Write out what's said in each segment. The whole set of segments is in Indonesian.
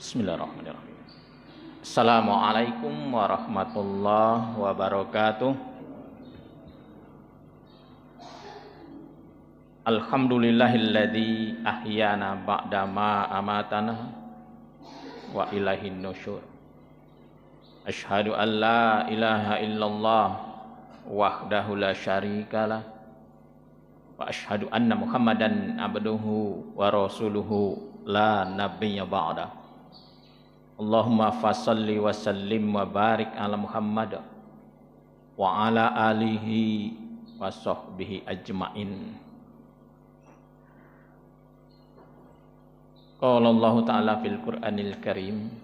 Bismillahirrahmanirrahim. Assalamualaikum warahmatullahi wabarakatuh. Alhamdulillahilladzi ahyana ba'da ma amatana wa ilaihin nusyur. Asyhadu an la ilaha illallah wahdahu la syarikalah wa asyhadu anna Muhammadan abduhu wa rasuluhu la nabiyya ba'da. Allahumma fasalli wa sallim wa barik ala Muhammad wa ala alihi wa sahbihi ajma'in. Qala Allah ta'ala fil Qur'anil Karim,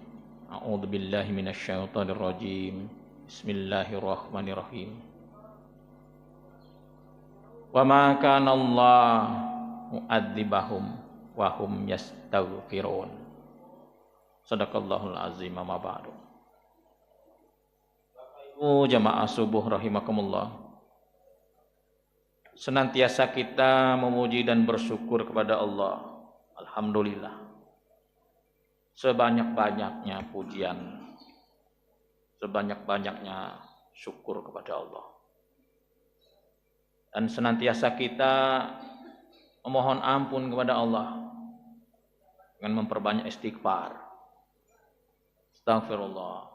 a'udzu billahi minasy syaithanir rajim. Bismillahirrahmanirrahim. Wa ma kana Allah mu'adzibahum wa hum yastaghfirun. Sadaqallahul azim, amma ba'du. Ibu jamaah subuh rahimakumullah, senantiasa kita memuji dan bersyukur kepada Allah. Alhamdulillah, sebanyak-banyaknya pujian, sebanyak-banyaknya syukur kepada Allah. Dan senantiasa kita memohon ampun kepada Allah dengan memperbanyak istighfar. Astagfirullah,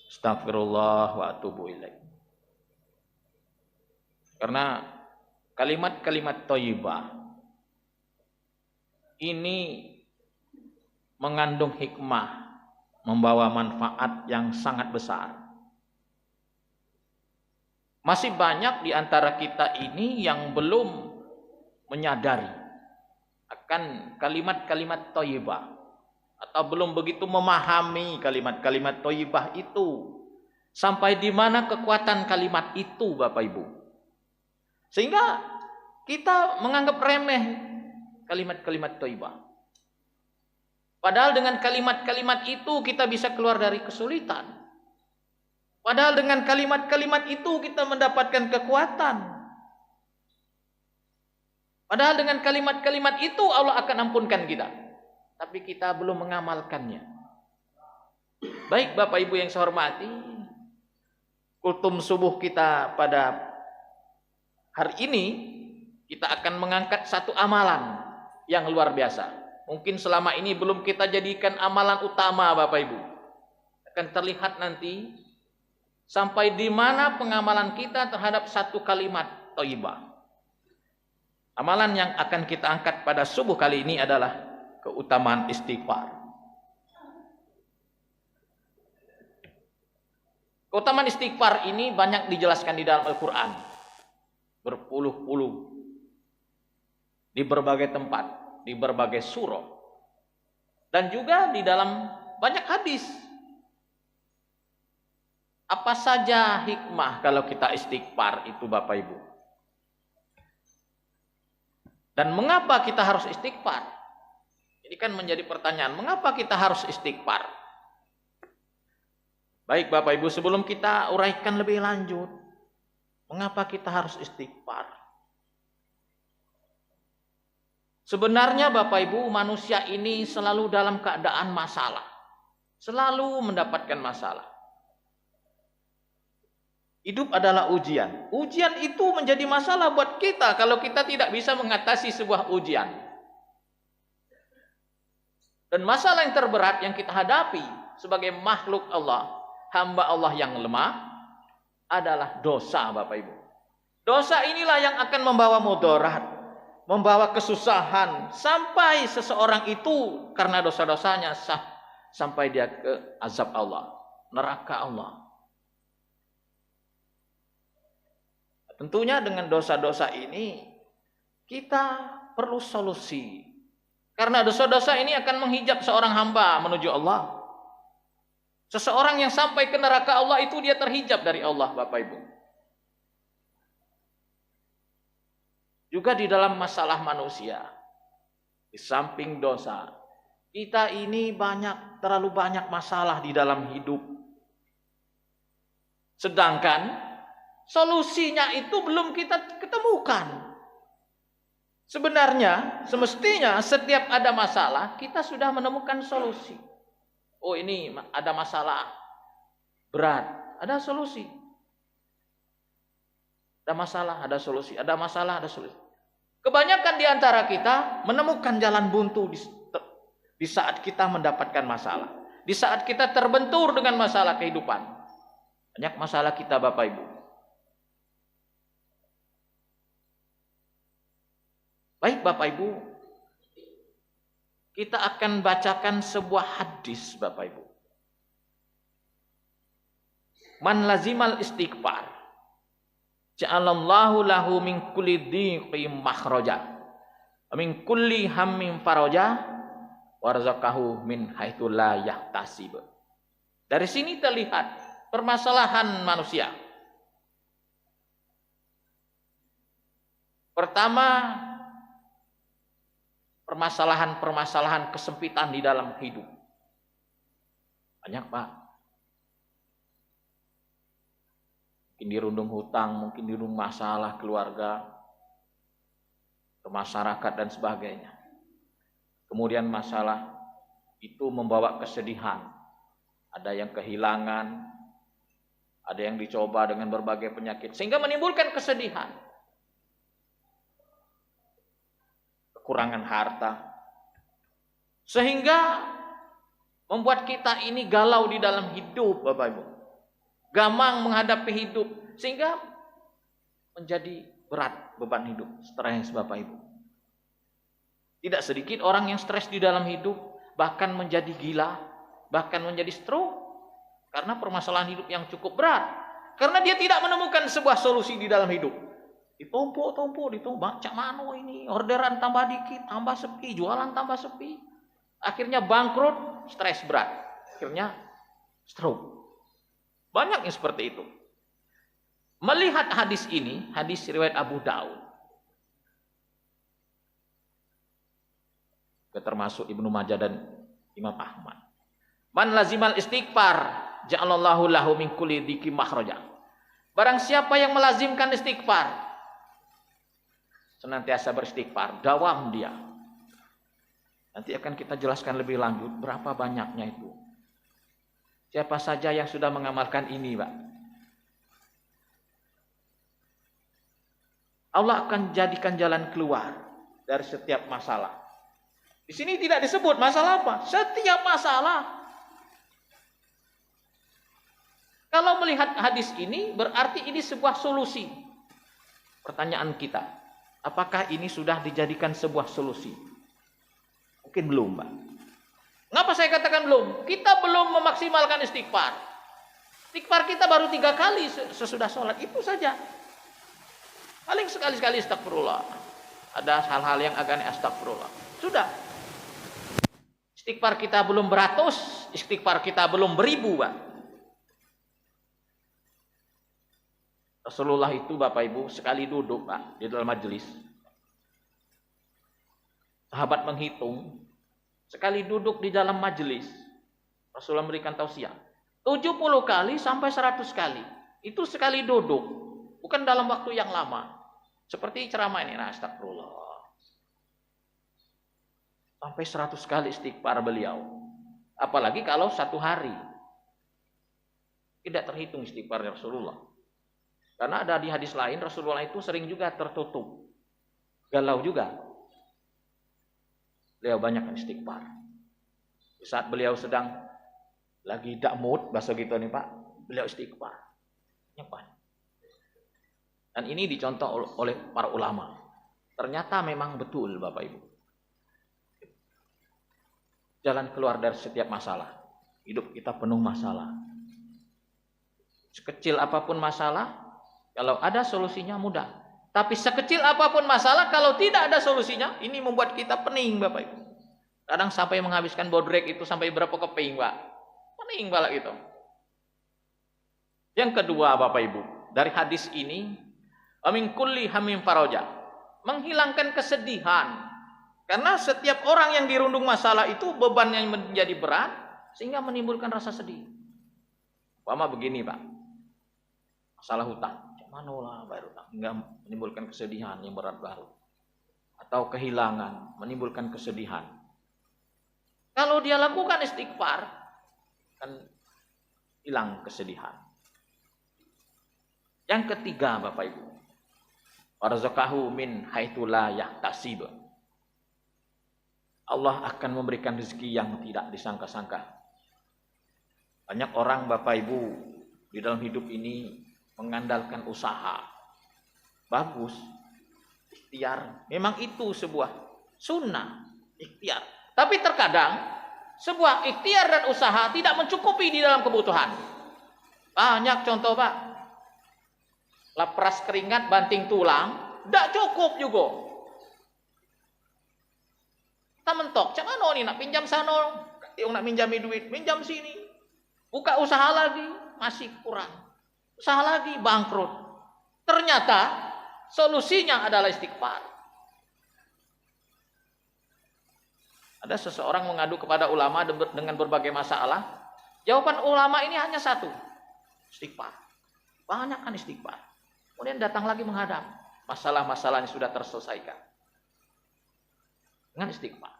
astagfirullah wa atubu ilaih. Karena kalimat-kalimat thayyibah ini mengandung hikmah, membawa manfaat yang sangat besar. Masih banyak di antara kita ini yang belum menyadari akan kalimat-kalimat thayyibah, atau belum begitu memahami kalimat-kalimat thayyibah itu, sampai di mana kekuatan kalimat itu, Bapak Ibu, sehingga kita menganggap remeh kalimat-kalimat thayyibah. Padahal dengan kalimat-kalimat itu kita bisa keluar dari kesulitan. Padahal dengan kalimat-kalimat itu kita mendapatkan kekuatan. Padahal dengan kalimat-kalimat itu Allah akan ampunkan kita. Tapi kita belum mengamalkannya. Baik Bapak Ibu yang saya hormati, kultum subuh kita pada hari ini, kita akan mengangkat satu amalan yang luar biasa. Mungkin selama ini belum kita jadikan amalan utama, Bapak Ibu. Akan terlihat nanti sampai di mana pengamalan kita terhadap satu kalimat thayyibah. Amalan yang akan kita angkat pada subuh kali ini adalah keutamaan istighfar. Keutamaan istighfar ini banyak dijelaskan di dalam Al-Quran, berpuluh-puluh, di berbagai tempat, di berbagai surah, dan juga di dalam banyak hadis. Apa saja hikmah kalau kita istighfar itu, Bapak Ibu? Dan mengapa kita harus istighfar? Ini kan menjadi pertanyaan, mengapa kita harus istighfar? Baik Bapak Ibu, sebelum kita uraikan lebih lanjut, mengapa kita harus istighfar? Sebenarnya Bapak Ibu, manusia ini selalu dalam keadaan masalah. Selalu mendapatkan masalah. Hidup adalah ujian. Ujian itu menjadi masalah buat kita kalau kita tidak bisa mengatasi sebuah ujian. Dan masalah yang terberat yang kita hadapi sebagai makhluk Allah, hamba Allah yang lemah, adalah dosa, Bapak Ibu. Dosa inilah yang akan membawa mudarat, membawa kesusahan, sampai seseorang itu karena dosa-dosanya sampai dia ke azab Allah, neraka Allah. Tentunya dengan dosa-dosa ini kita perlu solusi. Karena dosa-dosa ini akan menghijab seorang hamba menuju Allah. Seseorang yang sampai ke neraka Allah itu dia terhijab dari Allah, Bapak Ibu. Juga di dalam masalah manusia, di samping dosa, kita ini terlalu banyak masalah di dalam hidup. Sedangkan solusinya itu belum kita ketemukan. Sebenarnya, semestinya setiap ada masalah, kita sudah menemukan solusi. Oh, ini ada masalah berat, ada solusi. Ada masalah, ada solusi. Ada masalah, ada solusi. Kebanyakan di antara kita menemukan jalan buntu di saat kita mendapatkan masalah. Di saat kita terbentur dengan masalah kehidupan. Banyak masalah kita, Bapak Ibu. Baik Bapak Ibu, kita akan bacakan sebuah hadis Bapak Ibu. Man lazimal istighfar, ja'alallahu lahu min kulli dhiqin makhraja, min kulli hammin faraja, warzaqahu min haitsu la yahtasib. Dari sini terlihat permasalahan manusia. Pertama, permasalahan kesempitan di dalam hidup. Banyak Pak. Mungkin dirundung hutang, mungkin dirundung masalah keluarga, masyarakat dan sebagainya. Kemudian masalah itu membawa kesedihan. Ada yang kehilangan, ada yang dicoba dengan berbagai penyakit, sehingga menimbulkan kesedihan. Kekurangan harta, sehingga membuat kita ini galau di dalam hidup Bapak Ibu, gamang menghadapi hidup, sehingga menjadi berat beban hidup, stres Bapak Ibu. Tidak sedikit orang yang stres di dalam hidup, bahkan menjadi gila, bahkan menjadi stroke, karena permasalahan hidup yang cukup berat, karena dia tidak menemukan sebuah solusi di dalam hidup. Ditumpuk, cak mano ini, orderan tambah dikit, tambah sepi, jualan tambah sepi. Akhirnya bangkrut, stres berat. Akhirnya stroke. Banyak yang seperti itu. Melihat hadis ini, hadis riwayat Abu Daud, termasuk Ibnu Majah dan Imam Ahmad. Man lazimal istighfar, ja'alallahu lahu min kulli dhiqin makhraja. Barang siapa yang melazimkan istighfar, senantiasa beristighfar, dawam dia. Nanti akan kita jelaskan lebih lanjut berapa banyaknya itu. Siapa saja yang sudah mengamalkan ini, Pak, Allah akan jadikan jalan keluar dari setiap masalah. Di sini tidak disebut masalah apa, setiap masalah. Kalau melihat hadis ini, berarti ini sebuah solusi. Pertanyaan kita, apakah ini sudah dijadikan sebuah solusi? Mungkin belum, Pak. Kenapa saya katakan belum? Kita belum memaksimalkan istighfar. Istighfar kita baru 3 kali sesudah sholat, itu saja. Paling sekali-sekali astagfirullah. Ada hal-hal yang agak astagfirullah. Sudah. Istighfar kita belum beratus, istighfar kita belum beribu, Pak. Rasulullah itu Bapak Ibu sekali duduk, Pak, di dalam majelis. Sahabat menghitung, sekali duduk di dalam majelis, Rasulullah memberikan tausiah 70 kali sampai 100 kali. Itu sekali duduk, bukan dalam waktu yang lama. Seperti ceramah ini, nah, astagfirullah. Sampai 100 kali istighfar beliau. Apalagi kalau 1 hari. Tidak terhitung istighfar Rasulullah. Karena ada di hadis lain, Rasulullah itu sering juga tertutup. Galau juga. Beliau banyak istighfar. Di saat beliau sedang lagi tidak mood, bahasa gitu nih Pak, beliau istighfar. Banyak. Dan ini dicontoh oleh para ulama. Ternyata memang betul Bapak Ibu. Jalan keluar dari setiap masalah. Hidup kita penuh masalah. Sekecil apapun masalah, kalau ada solusinya mudah. Tapi sekecil apapun masalah, kalau tidak ada solusinya, ini membuat kita pening Bapak Ibu. Kadang sampai menghabiskan bodrek itu sampai berapa keping Pak. Pening bala gitu. Yang kedua Bapak Ibu, dari hadis ini, amin kulli hamim faraja, menghilangkan kesedihan. Karena setiap orang yang dirundung masalah itu beban yang menjadi berat, sehingga menimbulkan rasa sedih. Umpama begini Pak, masalah hutang. Mana lah bayar utang, hingga menimbulkan kesedihan yang berat baru. atau kehilangan, menimbulkan kesedihan. Kalau dia lakukan istighfar, kan hilang kesedihan. Yang ketiga, Bapak Ibu, warzaqahu min haitsu la yahtasib. Allah akan memberikan rezeki yang tidak disangka-sangka. Banyak orang, Bapak Ibu, di dalam hidup ini mengandalkan usaha. Bagus, ikhtiar. Memang itu sebuah sunnah, ikhtiar. Tapi terkadang sebuah ikhtiar dan usaha tidak mencukupi di dalam kebutuhan. Banyak contoh, Pak. Lapras keringat, banting tulang, tidak cukup juga. Kita mentok, cak mana nih nak pinjam sana, nak minjami duit, minjam sini. Buka usaha lagi, masih kurang. Usaha lagi, bangkrut. Ternyata solusinya adalah istighfar. Ada seseorang mengadu kepada ulama dengan berbagai masalah. Jawaban ulama ini hanya satu, istighfar. Banyakkan istighfar. Kemudian datang lagi menghadap. Masalah-masalahnya sudah terselesaikan. Dengan istighfar.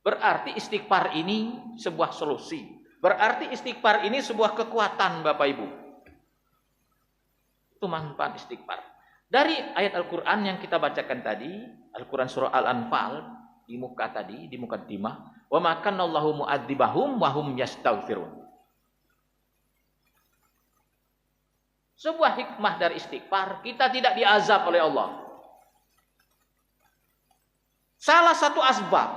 Berarti istighfar ini sebuah solusi. Berarti istighfar ini sebuah kekuatan, Bapak Ibu. Itu manfaat istighfar. Dari ayat Al-Quran yang kita bacakan tadi, Al-Quran surah Al-Anfal, di muka tadi, di mukaddimah, wa ma kana Allahu mu'adzibahum wa hum yastaghfirun. Sebuah hikmah dari istighfar, kita tidak diazab oleh Allah. Salah satu asbab,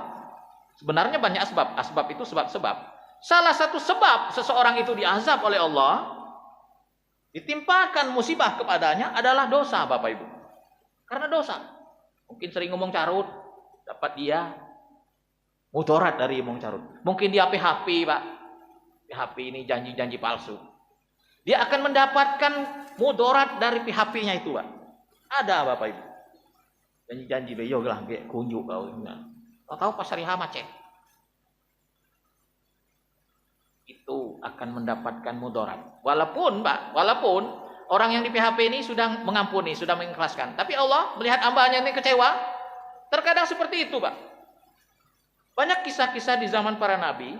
sebenarnya banyak asbab itu sebab-sebab. Salah satu sebab seseorang itu diazab oleh Allah, ditimpakan musibah kepadanya adalah dosa, Bapak Ibu. Karena dosa. Mungkin sering ngomong carut, dapat dia mudarat dari ngomong carut. Mungkin dia PHP, Pak. PHP ini janji-janji palsu. Dia akan mendapatkan mudarat dari PHP-nya itu, Pak. Ada, Bapak Ibu. Janji-janji beyo lah, kayak kunjuk kau. Tahu pasar macet. Itu akan mendapatkan mudarat. Walaupun, Pak, walaupun orang yang di PHP ini sudah mengampuni, sudah mengikhlaskan. Tapi Allah melihat hambanya ini kecewa. Terkadang seperti itu, Pak. Banyak kisah-kisah di zaman para nabi.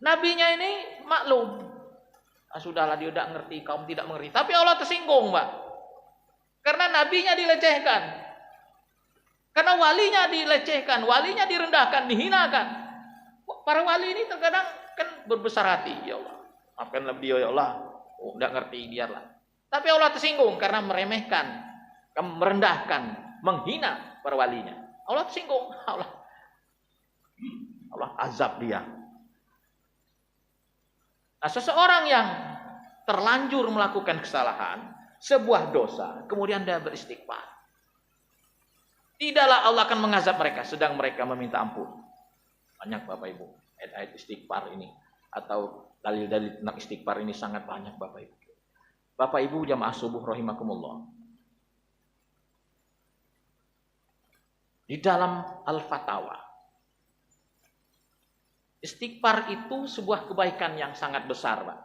Nabinya ini maklum. Sudahlah, dia tidak ngerti, kaum tidak mengerti. Tapi Allah tersinggung, Pak. Karena nabinya dilecehkan. Karena walinya dilecehkan, walinya direndahkan, dihinakan. Para wali ini terkadang kan berbesar hati, ya Allah. Maafkanlah beliau, ya Allah. Oh, tidak ngerti, biarlah. Tapi Allah tersinggung karena meremehkan, merendahkan, menghina para walinya. Allah tersinggung, Allah azab dia. Nah, seseorang yang terlanjur melakukan kesalahan, sebuah dosa, kemudian dia beristighfar. Tidaklah Allah akan mengazab mereka sedang mereka meminta ampun. Banyak, Bapak Ibu, ayat-ayat istighfar ini atau dalil-dalil tentang istighfar ini sangat banyak, Bapak Ibu. Bapak Ibu jamaah subuh rahimakumullah. Di dalam Al-Fatawa, istighfar itu sebuah kebaikan yang sangat besar, Pak.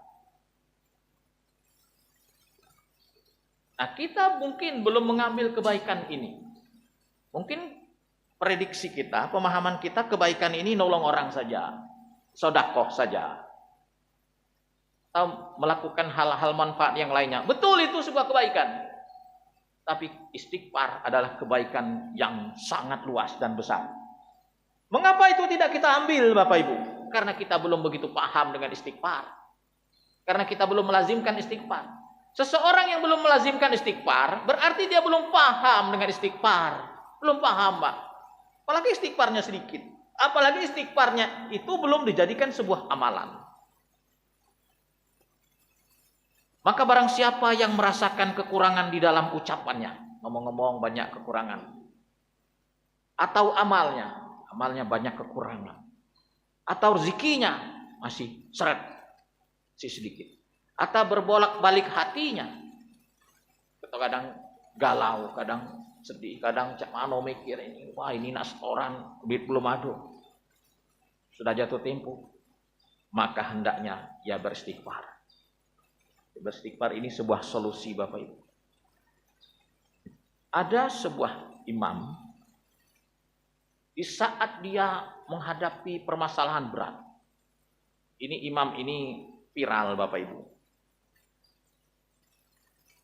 Nah, kita mungkin belum mengambil kebaikan ini. Mungkin prediksi kita, pemahaman kita, kebaikan ini nolong orang saja, sedekah saja, atau melakukan hal-hal manfaat yang lainnya. Betul, itu sebuah kebaikan. Tapi istighfar adalah kebaikan yang sangat luas dan besar. Mengapa itu tidak kita ambil, Bapak Ibu? Karena kita belum begitu paham dengan istighfar. Karena kita belum melazimkan istighfar. Seseorang yang belum melazimkan istighfar, berarti dia belum paham dengan istighfar. Belum paham, Pak. Apalagi istighfarnya sedikit. Apalagi istighfarnya itu belum dijadikan sebuah amalan. Maka barang siapa yang merasakan kekurangan di dalam ucapannya, ngomong-ngomong banyak kekurangan, atau amalnya banyak kekurangan, atau rezekinya masih seret, masih sedikit, atau berbolak-balik hatinya, kadang galau, kadang sedih, kadang cak mano mikir ini, wah ini nak setoran, duit belum ada, sudah jatuh tempo, maka hendaknya ia beristighfar. Beristighfar ini sebuah solusi, Bapak Ibu. Ada sebuah imam Di saat dia menghadapi permasalahan berat. Ini imam ini viral Bapak Ibu.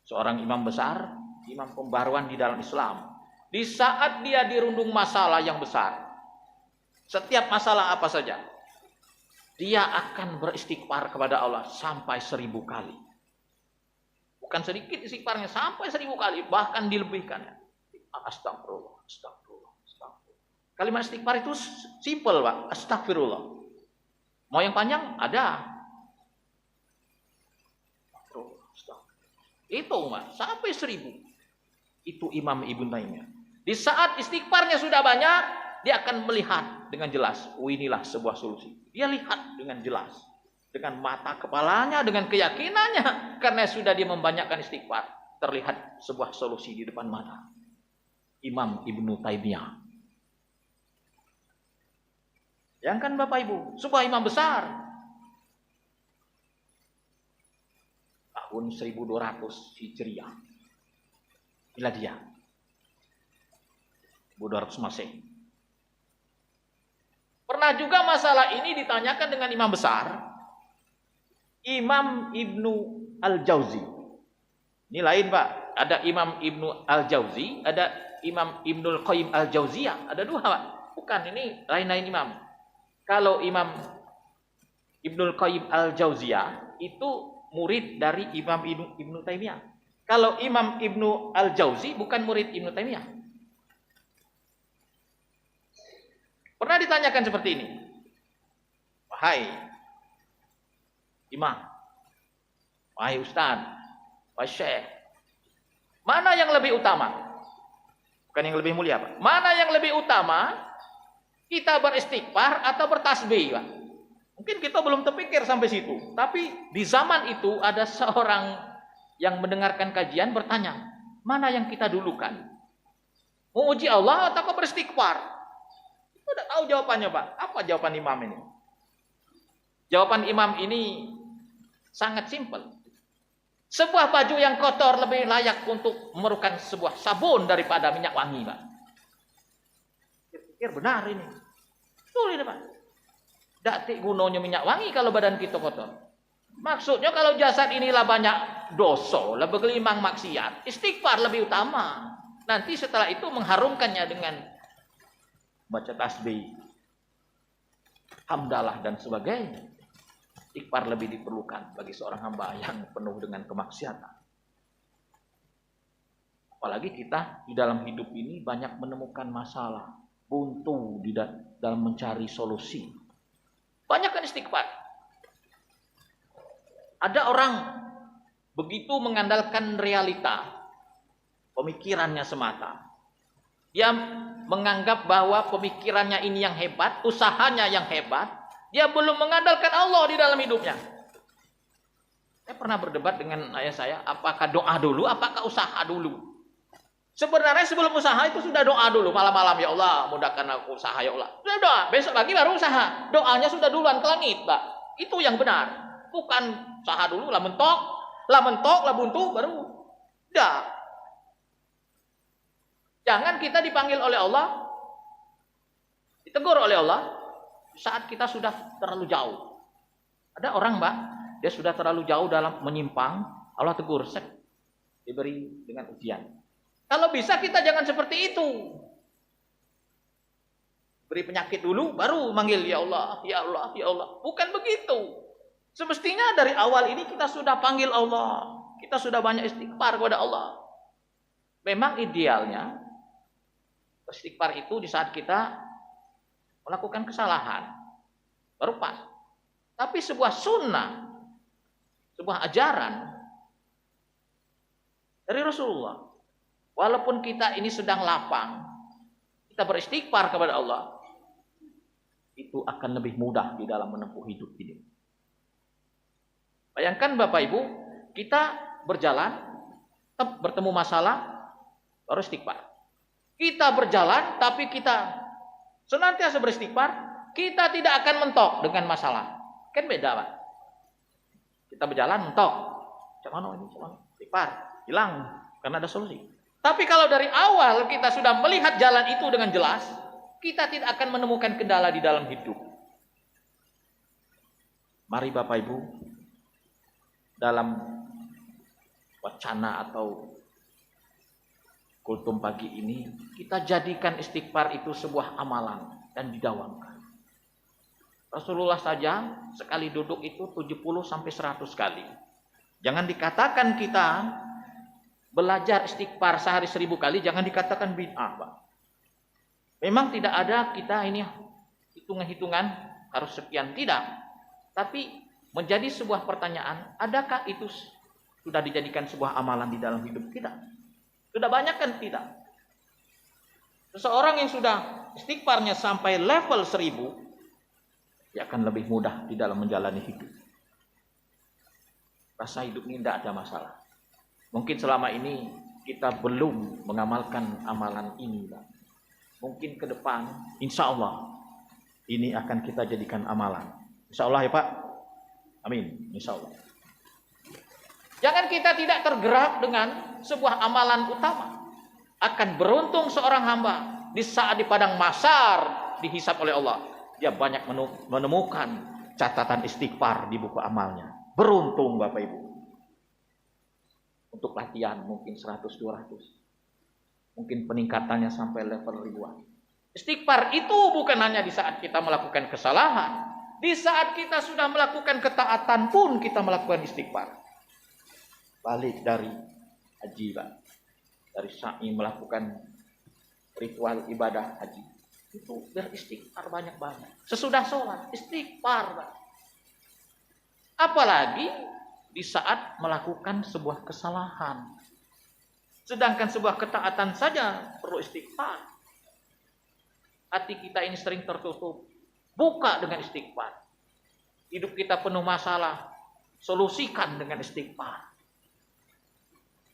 Seorang imam besar, imam pembaruan di dalam Islam. Di saat dia dirundung masalah yang besar, setiap masalah apa saja, dia akan beristighfar kepada Allah sampai 1000 kali. Bukan sedikit istighfarnya, sampai 1000 kali, bahkan dilebihkannya. Astagfirullah, astagfirullah, astagfirullah. Kalimat istighfar itu simple Pak, astagfirullah. Mau yang panjang? Ada. Itu Pak, sampai 1000. Itu Imam Ibnu Taimiyah. Di saat istighfarnya sudah banyak, dia akan melihat dengan jelas. Oh, inilah sebuah solusi. Dia lihat dengan jelas. Dengan mata kepalanya, dengan keyakinannya. Karena sudah dia membanyakkan istighfar. Terlihat sebuah solusi di depan mata. Imam Ibnu Taimiyah. Yang kan Bapak Ibu, sebuah imam besar. Tahun 1200 Hijriah. Inilah dia. 1200 Masehi. Pernah juga masalah ini ditanyakan dengan imam besar, Imam Ibnu Al-Jauzi. Ini lain Pak, ada Imam Ibnu Al-Jauzi, ada Imam Ibnul Qayyim Al-Jauziyah, ada dua Pak. Bukan, ini lain-lain imam. Kalau Imam Ibnul Qayyim Al-Jauziyah itu murid dari Imam Ibnu Taimiyah. Kalau Imam Ibnu Al-Jauzi bukan murid Ibnu Taimiyah. Pernah ditanyakan seperti ini. Wahai imam, wahai ustaz, wahai syekh, mana yang lebih utama? Bukan yang lebih mulia, Pak. Mana yang lebih utama? Kita beristighfar atau bertasbih, Pak? Mungkin kita belum terpikir sampai situ. Tapi di zaman itu ada seorang yang mendengarkan kajian bertanya, mana yang kita dulukan? Memuji Allah atau beristighfar? Sudah tahu jawabannya Pak. Apa jawaban imam ini? Jawaban imam ini sangat simpel. Sebuah baju yang kotor lebih layak untuk memerlukan sebuah sabun daripada minyak wangi Pak. Pikir benar ini. Betul ini Pak. Tidak gunanya minyak wangi kalau badan kita kotor. Maksudnya kalau jasad inilah banyak dosa, lebih gelimang maksiat, istighfar lebih utama. Nanti setelah itu mengharumkannya dengan baca tasbih, hamdalah dan sebagainya. Istighfar lebih diperlukan bagi seorang hamba yang penuh dengan kemaksiatan. Apalagi kita di dalam hidup ini banyak menemukan masalah, buntu di dalam mencari solusi. Banyakkan istighfar. Ada orang begitu mengandalkan realita, pemikirannya semata. Dia menganggap bahwa pemikirannya ini yang hebat, usahanya yang hebat. Dia belum mengandalkan Allah di dalam hidupnya. Saya pernah berdebat dengan ayah saya, apakah doa dulu, apakah usaha dulu? Sebenarnya sebelum usaha itu sudah doa dulu, malam-malam, ya Allah, mudahkan aku usaha, ya Allah. Sudah doa, besok pagi baru usaha. Doanya sudah duluan ke langit, Pak. Itu yang benar. Bukan usaha dulu, lah mentok, lah buntu, baru. Tidak. Jangan kita dipanggil oleh Allah, ditegur oleh Allah, saat kita sudah terlalu jauh. Ada orang Mbak, dia sudah terlalu jauh dalam menyimpang, Allah tegur, set, diberi dengan ujian. Kalau bisa kita jangan seperti itu. Beri penyakit dulu, baru manggil, ya Allah, ya Allah, ya Allah. Bukan begitu. Semestinya dari awal ini kita sudah panggil Allah. Kita sudah banyak istighfar kepada Allah. Memang idealnya, istighfar itu di saat kita melakukan kesalahan, baru pas. Tapi sebuah sunnah, sebuah ajaran dari Rasulullah, walaupun kita ini sedang lapang, kita beristighfar kepada Allah, itu akan lebih mudah di dalam menempuh hidup ini. Bayangkan Bapak Ibu, kita berjalan, bertemu masalah, baru istighfar. Kita berjalan, tapi kita senantiasa beristighfar, kita tidak akan mentok dengan masalah. Kan beda, Pak. Kita berjalan mentok. Cuman ini, cuman istighfar, hilang karena ada solusi. Tapi kalau dari awal kita sudah melihat jalan itu dengan jelas, kita tidak akan menemukan kendala di dalam hidup. Mari Bapak Ibu, dalam wacana atau kultum pagi ini, kita jadikan istighfar itu sebuah amalan dan didawamkan. Rasulullah saja sekali duduk itu 70 sampai 100 kali. Jangan dikatakan kita belajar istighfar sehari 1000 kali, jangan dikatakan bid'ah, Pak. Memang tidak ada kita ini hitungan-hitungan harus sekian, tidak. Tapi menjadi sebuah pertanyaan, adakah itu sudah dijadikan sebuah amalan di dalam hidup kita? Sudah banyak kan? Tidak. Seseorang yang sudah istighfarnya sampai level 1000, dia akan lebih mudah di dalam menjalani hidup. Rasa hidup ini tidak ada masalah. Mungkin selama ini kita belum mengamalkan amalan ini, Pak. Mungkin ke depan, insya Allah, ini akan kita jadikan amalan. Insya Allah ya Pak. Amin. Insya Allah. Jangan kita tidak tergerak dengan sebuah amalan utama. Akan beruntung seorang hamba di saat di padang mahsyar dihisab oleh Allah. Dia banyak menemukan catatan istighfar di buku amalnya. Beruntung Bapak Ibu. Untuk latihan mungkin 100-200. Mungkin peningkatannya sampai level ribuan. Istighfar itu bukan hanya di saat kita melakukan kesalahan. Di saat kita sudah melakukan ketaatan pun kita melakukan istighfar. Balik dari haji, Pak. Dari sa'i melakukan ritual ibadah haji. Itu beristighfar banyak-banyak. Sesudah sholat, istighfar, Pak. Apalagi di saat melakukan sebuah kesalahan. Sedangkan sebuah ketaatan saja perlu istighfar. Hati kita ini sering tertutup. Buka dengan istighfar. Hidup kita penuh masalah. Solusikan dengan istighfar.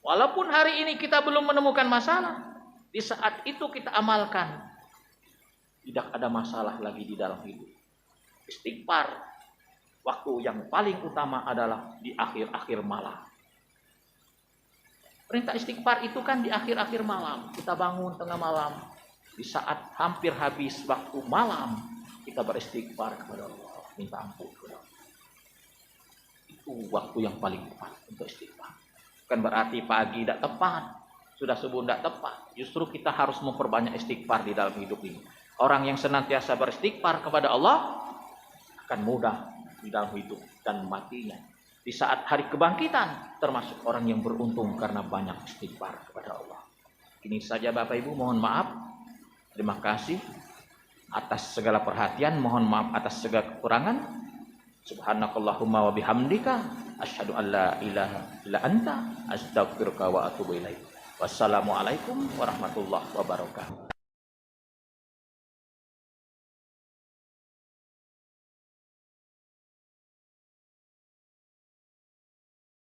Walaupun hari ini kita belum menemukan masalah, di saat itu kita amalkan. Tidak ada masalah lagi di dalam hidup. Istighfar, waktu yang paling utama adalah di akhir-akhir malam. Perintah istighfar itu kan di akhir-akhir malam. Kita bangun tengah malam. Di saat hampir habis waktu malam, kita beristighfar kepada Allah. Minta ampun kepada Allah. Itu waktu yang paling tepat untuk istighfar. Bukan berarti pagi tidak tepat. Sudah subuh tidak tepat. Justru kita harus memperbanyak istighfar di dalam hidup ini. Orang yang senantiasa beristighfar kepada Allah akan mudah di dalam hidup dan matinya. Di saat hari kebangkitan termasuk orang yang beruntung karena banyak istighfar kepada Allah. Ini saja Bapak Ibu, mohon maaf. Terima kasih atas segala perhatian, mohon maaf atas segala kekurangan. Subhanakallahumma wa bihamdika asyhadu an la ilaha illa anta astaghfiruka wa atubu ilaik. Wassalamualaikum warahmatullahi wabarakatuh.